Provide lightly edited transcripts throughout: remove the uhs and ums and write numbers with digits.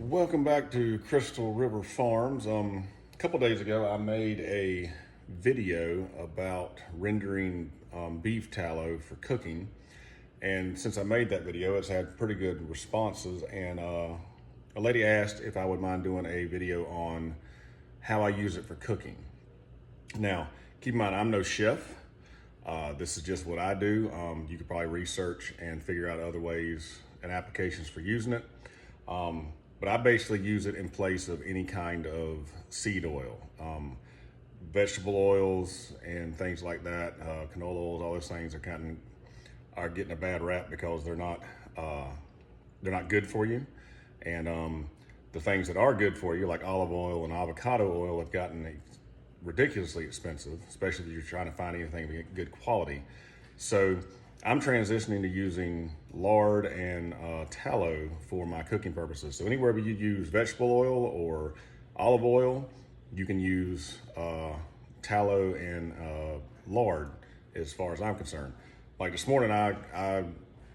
Welcome back to Crystal River Farms. A couple days ago I made a video about rendering beef tallow for cooking, and since I made that video it's had pretty good responses, and a lady asked if I would mind doing a video on how I use it for cooking. Now keep in mind, I'm no chef. This is just what I do. You could probably research and figure out other ways and applications for using it. But I basically use it in place of any kind of seed oil, vegetable oils and things like that. Canola oils, all those things are getting a bad rap because they're not good for you. And the things that are good for you, like olive oil and avocado oil, have gotten ridiculously expensive, especially if you're trying to find anything of good quality. So I'm transitioning to using lard and tallow for my cooking purposes. So anywhere you use vegetable oil or olive oil, you can use tallow and lard as far as I'm concerned. Like this morning, I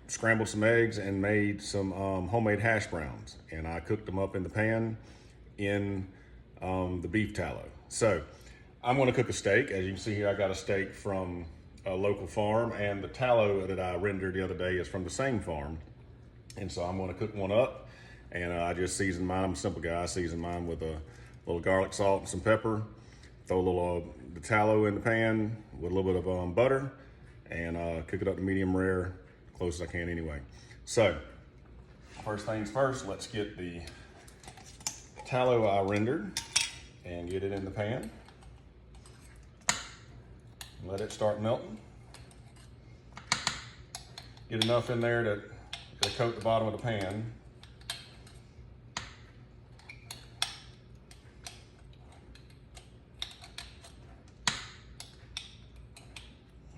scrambled some eggs and made some homemade hash browns, and I cooked them up in the pan in the beef tallow. So I'm gonna cook a steak. As you can see here, I got a steak from a local farm, and the tallow that I rendered the other day is from the same farm. And so I'm gonna cook one up, and I just season mine. I'm a simple guy. I season mine with a little garlic, salt, and some pepper. Throw a little the tallow in the pan with a little bit of butter, and cook it up to medium rare, close as I can anyway. So first things first, let's get the tallow I rendered and get it in the pan. Let it start melting. Get enough in there to coat the bottom of the pan.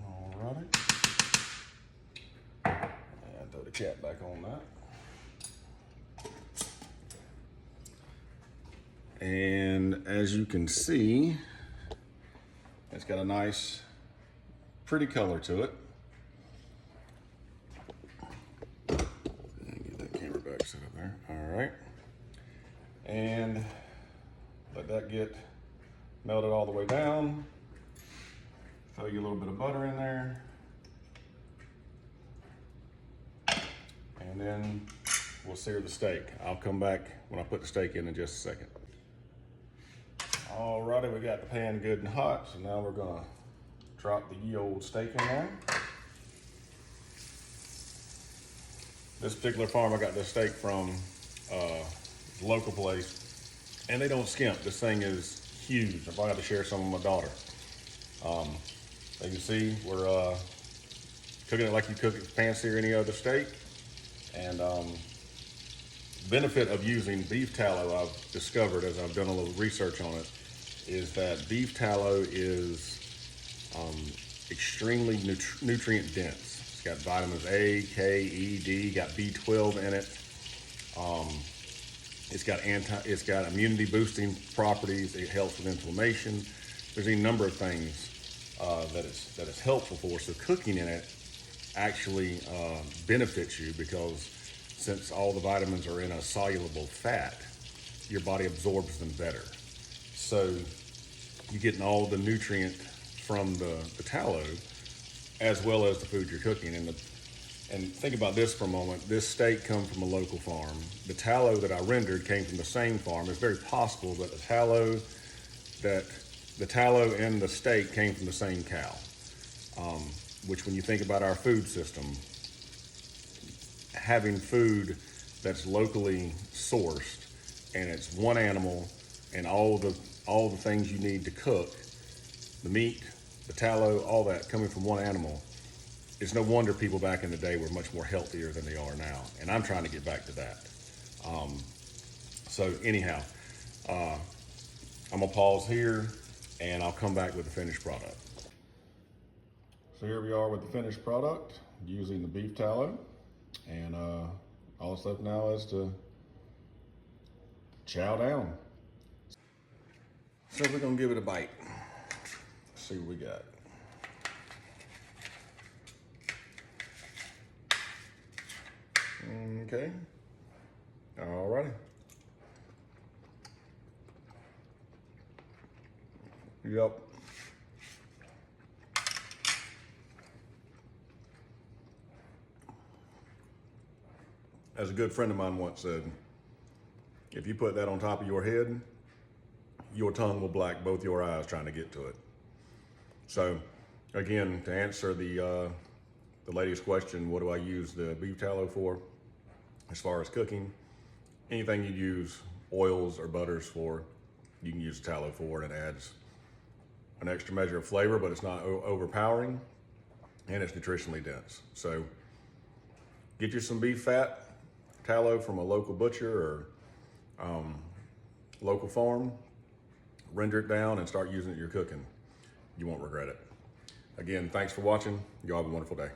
Alrighty. And throw the cap back on that. And as you can see, it's got a nice pretty color to it. And get that camera back set up there. All right. And let that get melted all the way down. Throw you a little bit of butter in there. And then we'll sear the steak. I'll come back when I put the steak in just a second. Alrighty, we got the pan good and hot, so now we're gonna drop the ye old steak in there. This particular farm, I got this steak from a local place, and they don't skimp. This thing is huge. I probably have to share some with my daughter. As you can see, we're cooking it like you cook it pan sear any other steak. And benefit of using beef tallow, I've discovered as I've done a little research on it, is that beef tallow is extremely nutrient dense. It's got vitamins A, K, E, D, got B12 in it. It's got immunity boosting properties. It helps with inflammation. There's a number of things that it's helpful for. So cooking in it actually benefits you, because since all the vitamins are in a soluble fat, your body absorbs them better. So you're getting all the nutrient from the tallow as well as the food you're cooking. And think about this for a moment. This steak comes from a local farm. The tallow that I rendered came from the same farm. It's very possible that the tallow and the steak came from the same cow, which, when you think about our food system, having food that's locally sourced and it's one animal and all the things you need to cook, the meat, the tallow, all that coming from one animal, it's no wonder people back in the day were much more healthier than they are now. And I'm trying to get back to that. So anyhow, I'm gonna pause here and I'll come back with the finished product. So here we are with the finished product using the beef tallow. And all that's left now is to chow down. So we're gonna give it a bite. See what we got. Okay. All righty. Yep. As a good friend of mine once said, if you put that on top of your head, your tongue will black both your eyes trying to get to it. So again, to answer the lady's question, what do I use the beef tallow for? As far as cooking, anything you use oils or butters for, you can use the tallow for, and it adds an extra measure of flavor, but it's not overpowering, and it's nutritionally dense. So get you some beef fat tallow from a local butcher or local farm, render it down and start using it in your cooking. You won't regret it. Again, thanks for watching. You all have a wonderful day.